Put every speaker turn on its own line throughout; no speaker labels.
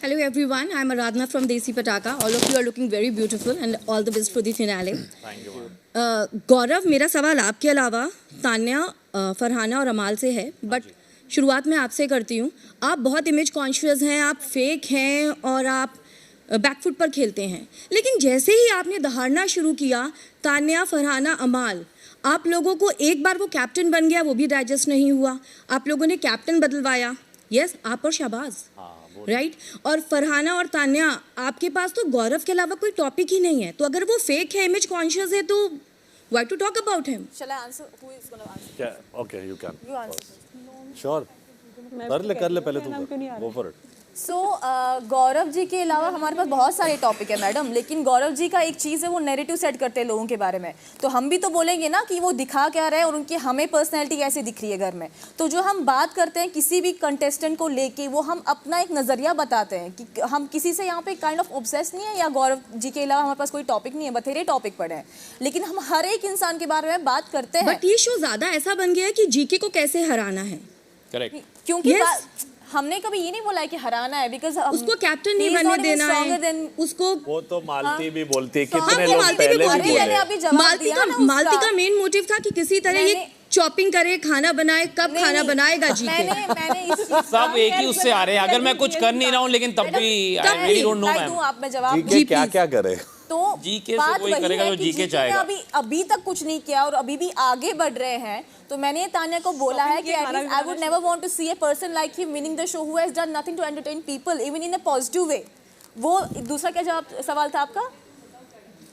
Hello everyone, I'm Aradhana from Desi Pataka. All of you are looking very beautiful and all the best for the finale.
Thank you.
गौरव, मेरा सवाल आपके अलावा तान्या, फरहाना और अमाल से है, बट शुरुआत में आपसे करती हूँ. आप बहुत इमेज कॉन्शियस हैं, आप फेक हैं और आप बैकफुट पर खेलते हैं. लेकिन जैसे ही आपने दहाड़ना शुरू किया, तान्या, फरहाना, अमाल, आप लोगों को एक बार वो कैप्टन बन गया, वो भी डाइजेस्ट नहीं हुआ. आप लोगों ने कैप्टन बदलवाया. यस, आप और शहबाज, राइट. और फरहाना और तान्या, आपके पास तो गौरव के अलावा कोई टॉपिक ही नहीं है. तो अगर वो फेक है, इमेज कॉन्शियस है, तो why to talk about him?
Shall I answer? Who is going to answer?
Yeah, okay, you can.
You answer.
Sure. कर ले पहले तुम. Go for it.
So, Gaurav ji के अलावा हमारे पास बहुत सारे टॉपिक है मैडम, लेकिन गौरव जी का एक चीज़ है, वो नैरेटिव सेट करते हैं लोगों के बारे में. तो हम भी तो बोलेंगे ना कि वो दिखा क्या रहे हैं और उनकी हमें पर्सनैलिटी कैसे दिख रही है घर में. तो जो हम बात करते हैं किसी भी कंटेस्टेंट को लेके, वो हम अपना एक नज़रिया बताते हैं कि हम किसी से यहाँ पे काइंड ऑफ ऑब्सेस नहीं है, या गौरव जी के अलावा हमारे पास कोई टॉपिक नहीं है, बथेरे टॉपिक पड़े हैं, लेकिन हम हर एक इंसान के बारे में बात करते हैं.
बट ये शो ज़्यादा ऐसा बन गया है कि जीके को कैसे हराना है.
Correct.
क्योंकि हमने कभी ये नहीं बोला है कि हराना है, बिकॉज
उसको कैप्टन नहीं बनने देना है. उसको
वो तो मालती भी बोलती है, कितने
हाँ,
लोग
मालती भी
पहले
बोलती
भी
है.
बोले.
मालती का मेन मोटिव था कि किसी तरह ये चॉपिंग करे, खाना बनाए. कब खाना बनाएगा जीके?
सब एक ही उससे आ रहे हैं. अगर मैं कुछ कर नहीं रहा हूँ, लेकिन तब भी I really don't know ma'am.
आप मैं जवाब
जीके क्या क्या करे.
तो
जीके से कोई करेगा तो जीके चाहेगा.
अभी तक कुछ नहीं किया और अभी भी आगे बढ़ रहे हैं. तो मैंने तान्या को बोला है कि I would never want to see a person like him winning the show who has done nothing to entertain people even in a positive way. वो दूसरा क्या जवाब सवाल था आपका?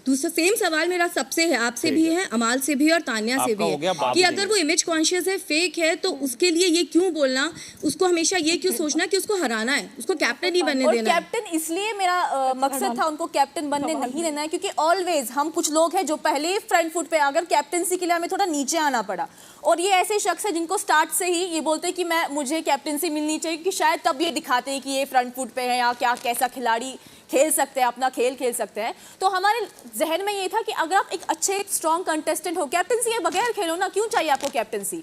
दूसरा सेम सवाल मेरा सबसे है, आपसे भी है, अमाल से भी और तान्या से भी है, कि अगर वो इमेज कॉन्शियस है, फेक है, तो उसके लिए ये क्यों बोलना, उसको हमेशा ये क्यों सोचना कि उसको हराना है, उसको कैप्टन ही बनने देना है.
कैप्टन इसलिए मेरा मकसद था उनको कैप्टन बनने नहीं देना है, क्योंकि ऑलवेज हम कुछ लोग हैं जो पहले फ्रंट फुट पे, अगर कैप्टनसी के लिए हमें थोड़ा नीचे आना पड़ा. और ये ऐसे शख्स है जिनको स्टार्ट से ही ये बोलते हैं कि मुझे कैप्टनसी मिलनी चाहिए, कि शायद तब ये दिखाते हैं कि ये फ्रंट फुट पे है या क्या कैसा खिलाड़ी खेल सकते हैं, अपना खेल खेल सकते हैं. तो हमारे जहन में ये था कि अगर आप एक अच्छे स्ट्रॉन्ग कंटेस्टेंट हो, कैप्टनसी के बगैर खेलो ना, क्यों चाहिए आपको कैप्टनसी?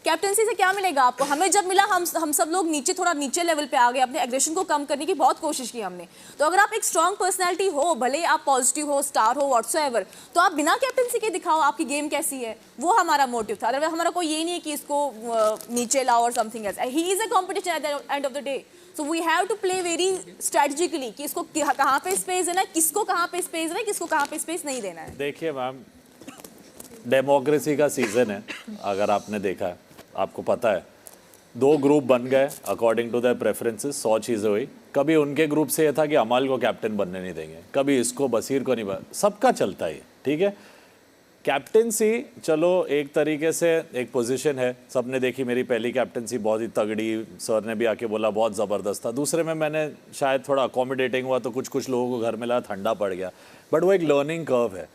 कैप्टनसी से क्या मिलेगा आपको? हमें जब मिला, हम सब लोग नीचे, थोड़ा नीचे लेवल पे आ गए, अपने एग्रेशन को कम करने की बहुत कोशिश की हमने. तो अगर आप एक स्ट्रॉन्ग पर्सनैलिटी हो, भले आप पॉजिटिव हो, स्टार हो, व्हाट्सोएवर, तो आप बिना कैप्टनसी के दिखाओ आपकी गेम कैसी है. वो हमारा मोटिव था. अदरवाइज हमारा कोई ये नहीं है कि इसको नीचे लाओ और something else. He is a competition at the end of the day. So we have to play very strategically कि इसको कहाँ पे स्पेस देना है, किसको कहाँ पे स्पेस देना है, किसको कहाँ पे स्पेस नहीं देना है.
देखिए मैम, डेमोक्रेसी का सीजन है. अगर आपने देखा है, आपको पता है, 2 ग्रुप बन गए अकॉर्डिंग टू देयर प्रेफरेंसेस. 100 चीज़ें हुई. कभी उनके ग्रुप से ये था कि अमाल को कैप्टन बनने नहीं देंगे, कभी इसको, बसीर को नहीं सबका चलता है, ठीक है. कैप्टनसी चलो एक तरीके से एक पोजीशन है, सबने देखी. मेरी पहली कैप्टनसी बहुत ही तगड़ी, सर ने भी आके बोला बहुत ज़बरदस्त था. दूसरे में मैंने शायद थोड़ा अकोमोडेटिंग हुआ, तो कुछ लोगों को घर में लगा ठंडा पड़ गया. बट वो एक लर्निंग कर्व है.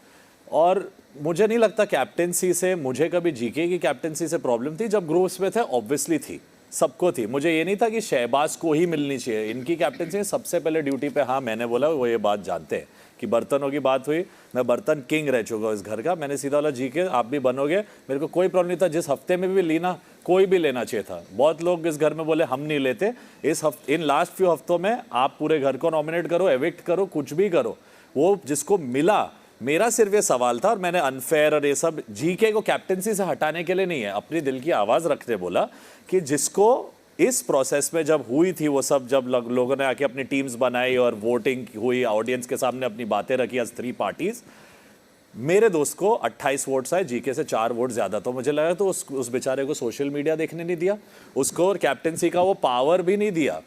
और मुझे नहीं लगता कैप्टनसी से, मुझे कभी जीके की कैप्टनसी से प्रॉब्लम थी. जब ग्रुप्स में थे ऑब्वियसली थी, सबको थी. मुझे ये नहीं था कि शहबाज को ही मिलनी चाहिए. इनकी कैप्टनसी सबसे पहले ड्यूटी पे, हाँ मैंने बोला, वो ये बात जानते हैं कि बर्तनों की बात हुई, मैं बर्तन किंग रह चुका हूँ इस घर का. मैंने सीधा बोला जीके आप भी बनोगे, मेरे को कोई प्रॉब्लम नहीं था. जिस हफ्ते में भी लेना, कोई भी लेना चाहिए था. बहुत लोग इस घर में बोले हम नहीं लेते. इन लास्ट फ्यू हफ्तों में आप पूरे घर को नॉमिनेट करो, एविक्ट करो, कुछ भी करो, वो जिसको मिला. मेरा सिर्फ ये सवाल था, और मैंने अनफेयर और ये सब जीके को कैप्टनसी से हटाने के लिए नहीं है, अपनी दिल की आवाज़ रखते बोला कि जिसको इस प्रोसेस में जब हुई थी वो सब, जब लोगों ने आके अपनी टीम्स बनाई और वोटिंग हुई, ऑडियंस के सामने अपनी बातें रखी एज 3 पार्टीज, मेरे दोस्त को 28 वोट्स आए, जीके से 4 वोट ज़्यादा. तो मुझे लगा तो उस बेचारे को सोशल मीडिया देखने नहीं दिया, उसको और कैप्टनसी का वो पावर भी नहीं दिया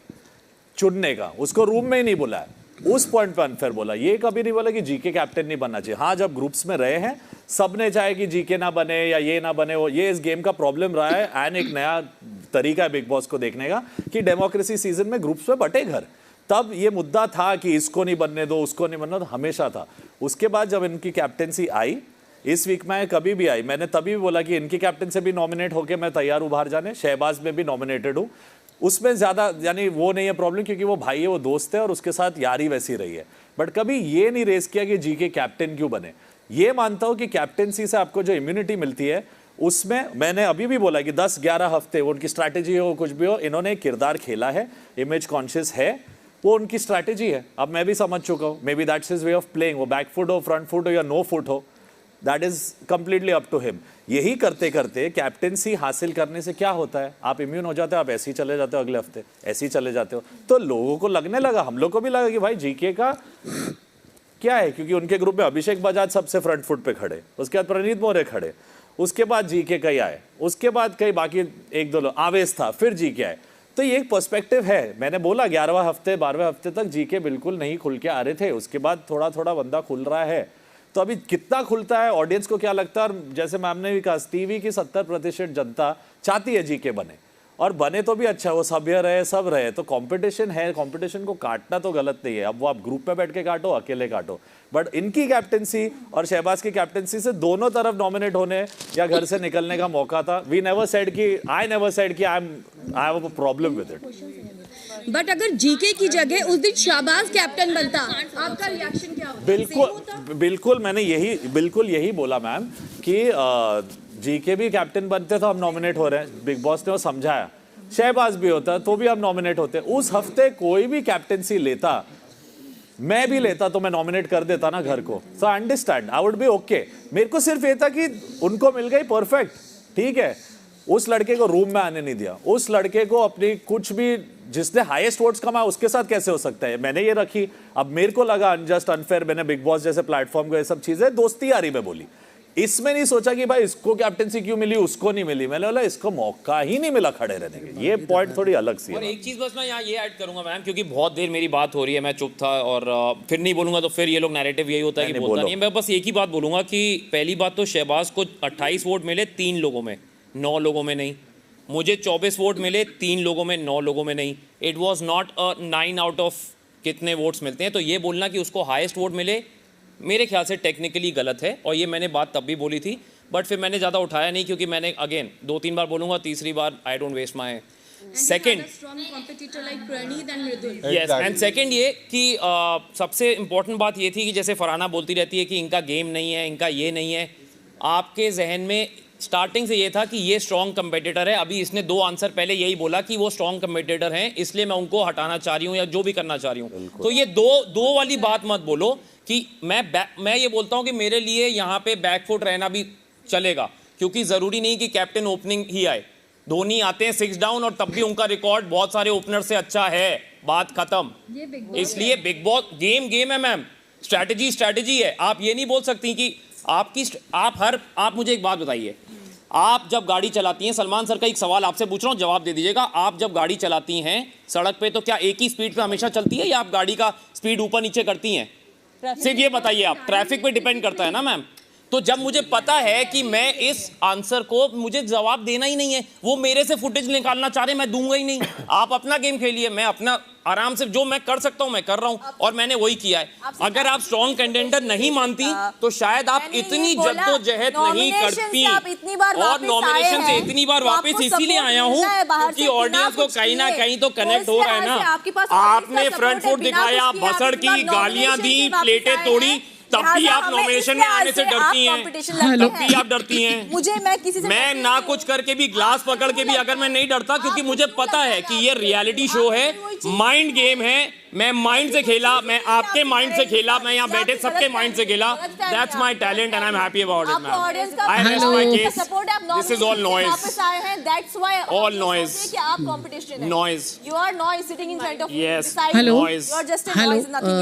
चुनने का, उसको रूम में ही नहीं बुलाया. उस पॉइंट पे अनफेयर बोला. ये कभी नहीं बोला कि जीके कैप्टन नहीं बनना चाहिए. हाँ, जब ग्रुप्स में रहे हैं, सबने चाहे कि जीके ना बने या ये ना बने, वो ये इस गेम का प्रॉब्लम रहा है. एंड एक नया तरीका है बिग बॉस को देखने का कि डेमोक्रेसी सीजन में ग्रुप्स में बटे घर. तब ये मुद्दा था कि इसको नहीं बनने दो, उसको नहीं बनना दो, हमेशा था. उसके बाद जब इनकी कैप्टनसी आई, इस वीक में कभी भी आई, मैंने तभी भी बोला कि इनकी कैप्टन से भी नॉमिनेट होकर मैं तैयार हूँ बाहर जाने. शहबाज में भी नॉमिनेटेड हूँ. उसमें ज़्यादा यानी वो नहीं है प्रॉब्लम, क्योंकि वो भाई है, वो दोस्त है और उसके साथ यारी वैसी रही है. बट कभी ये नहीं रेस किया कि जीके कैप्टन क्यों बने. ये मानता हूँ कि कैप्टनसी से आपको जो इम्यूनिटी मिलती है, उसमें मैंने अभी भी बोला कि 10-11 हफ्ते, वो उनकी स्ट्रैटेजी हो कुछ भी हो, इन्होंने किरदार खेला है, इमेज कॉन्शियस है. वो उनकी स्ट्रैटेजी है। अब मैं भी समझ चुका हूँ, maybe that's his way of playing. वो बैक फुट हो, फ्रंट फुट हो या नो फुट हो, that is completely up to him. यही करते करते कैप्टेंसी हासिल करने से क्या होता है, आप इम्यून हो जाते हो, आप ऐसे ही चले जाते हो, अगले हफ्ते ऐसे ही चले जाते हो। तो लोगों को लगने लगा, हम लोग को भी लगा कि भाई जीके का क्या है, क्योंकि उनके ग्रुप में अभिषेक बजाज सबसे फ्रंट फुट पे खड़े, उसके बाद प्रणीत मौर्य खड़े, उसके बाद जीके कई आए, उसके बाद कई बाकी एक दो लोग, आवेश था, फिर जीके आए। तो ये एक पर्सपेक्टिव है। मैंने बोला 11वां हफ्ते 12वें हफ्ते तक जीके बिल्कुल नहीं खुल के आ रहे थे, उसके बाद थोड़ा थोड़ा बंदा खुल रहा है। तो अभी कितना खुलता है, ऑडियंस को क्या लगता है, और जैसे मैम ने भी कहा, टीवी की 70% जनता चाहती है जीके बने, और बने तो भी अच्छा, वो सभ्य रहे, सब रहे। तो कंपटीशन है, कंपटीशन को काटना तो गलत नहीं है। अब वो आप ग्रुप में बैठ के काटो, अकेले काटो, बट इनकी कैप्टेंसी और शहबाज की कैप्टेंसी से दोनों तरफ नॉमिनेट होने या घर से निकलने का मौका था। वी नेवर सेड कि I have a problem with it.
But अगर जीके की जगह उस दिन शाहबाज कैप्टन बनता, आपका रिएक्शन क्या होता?
बिल्कुल मैंने यही बोला मैम कि जीके भी कैप्टन बनते तो हम नॉमिनेट हो रहे हैं, बिग बॉस ने वो समझाया। शहबाज भी होता तो भी हम नॉमिनेट होते। उस हफ्ते कोई भी कैप्टेंसी लेता, मैं भी लेता, तो मैं नॉमिनेट कर देता ना घर को। So I understand, I would be okay. मेरे को सिर्फ ये था कि उनको मिल गई परफेक्ट, ठीक है। उस लड़के को रूम में आने नहीं दिया, उस लड़के को अपनी कुछ भी, जिसने हाईएस्ट वोट्स कमाया उसके साथ कैसे हो सकता है, मैंने ये रखी। अब मेरे को लगा अनजस्ट, अनफेयर, मैंने बिग बॉस जैसे प्लेटफॉर्म को ये सब चीजें दोस्ती यारी में बोली। इसमें नहीं सोचा कि भाई इसको कैप्टेंसी क्यों मिली, उसको नहीं मिली। मैंने बोला इसको मौका ही नहीं मिला खड़े रहने के। ये पॉइंट थोड़ी अलग सी है।
और एक चीज बस मैं यहाँ ये ऐड करूंगा मैम, क्योंकि बहुत देर मेरी बात हो रही है, मैं चुप था, और फिर नहीं बोलूंगा तो फिर ये लोग नैरेटिव यही होता है कि बोलता नहीं है। मैं बस एक ही बात बोलूंगा कि पहली बात तो शहबाज को 28 वोट मिले 3 लोगों में, 9 लोगों में नहीं। मुझे 24 वोट मिले 3 लोगों में, 9 लोगों में नहीं। It was not a 9 out of कितने वोट्स मिलते हैं। तो ये बोलना कि उसको हाईएस्ट वोट मिले, मेरे ख्याल से टेक्निकली गलत है। और ये मैंने बात तब भी बोली थी, बट फिर मैंने ज़्यादा उठाया नहीं, क्योंकि मैंने अगेन 2-3 बार बोलूँगा, तीसरी बार I don't waste my second. Yes, and second ये कि सबसे इंपॉर्टेंट बात ये थी कि जैसे फरहाना बोलती रहती है कि इनका गेम नहीं है, इनका ये नहीं है। आपके जहन में स्टार्टिंग से ये था कि ये स्ट्रॉन्ग कंपेटिटर है। अभी इसने 2 आंसर पहले यही बोला कि वो स्ट्रॉन्ग कंपेटिटर हैं, इसलिए मैं उनको हटाना चाह रही हूँ या जो भी करना चाह रही हूँ। तो ये दो वाली बात मत बोलो कि मैं ये बोलता हूँ कि मेरे लिए यहाँ पे बैकफुट रहना भी चलेगा, क्योंकि ज़रूरी नहीं कि कैप्टन ओपनिंग ही आए। धोनी आते हैं 6 डाउन और तब भी उनका रिकॉर्ड बहुत सारे ओपनर से अच्छा है, बात खत्म। इसलिए बिग बॉस गेम है मैम, स्ट्रैटेजी है। आप ये नहीं बोल सकती कि आप मुझे एक बात बताइए, आप जब गाड़ी चलाती हैं, सलमान सर का एक सवाल आपसे पूछ रहा हूँ, जवाब दे दीजिएगा। आप जब गाड़ी चलाती हैं सड़क पे तो क्या एक ही स्पीड पे हमेशा चलती है या आप गाड़ी का स्पीड ऊपर नीचे करती हैं? सिर्फ ये बताइए आप, ट्रैफिक पे डिपेंड करता है ना मैम। तो जब मुझे पता है कि मैं इस आंसर को मुझे जवाब देना ही नहीं है, वो मेरे से फुटेज निकालना चाह रहे, मैं दूंगा ही नहीं। आप अपना गेम खेलिए, मैं अपना आराम से जो मैं कर सकता हूँ मैं कर रहा हूँ, और मैंने वही किया है। अगर आप स्ट्रॉन्ग कंटेंडर नहीं मानती तो शायद आप इतनी जद्दोजहद नहीं करती। और नॉमिनेशन से इतनी बार वापस इसीलिए आया हूँ क्योंकि ऑडियंस को कहीं ना कहीं तो कनेक्ट हो रहा है ना। आपने फ्रंट फुट दिखाया, भसड़ की, गालियां दी, प्लेटें तोड़ी, तब भी आप नॉमिनेशन में आने से डरती हैं, तब भी आप डरती हैं। मैं ना कुछ करके भी, ग्लास पकड़ के भी अगर मैं नहीं डरता, क्योंकि मुझे पता है कि ये रियलिटी शो है, माइंड गेम है। मैं माइंड से खेला, मैं आपके माइंड से खेला, मैं यहाँ बैठे सबके माइंड से खेला। That's my talent and I am happy about it ma'am. I rest my case. This is all noise, all noise, noise.
You are noise sitting in front of
Yes,
beside you.
noise.
You are just a noise, nothing else.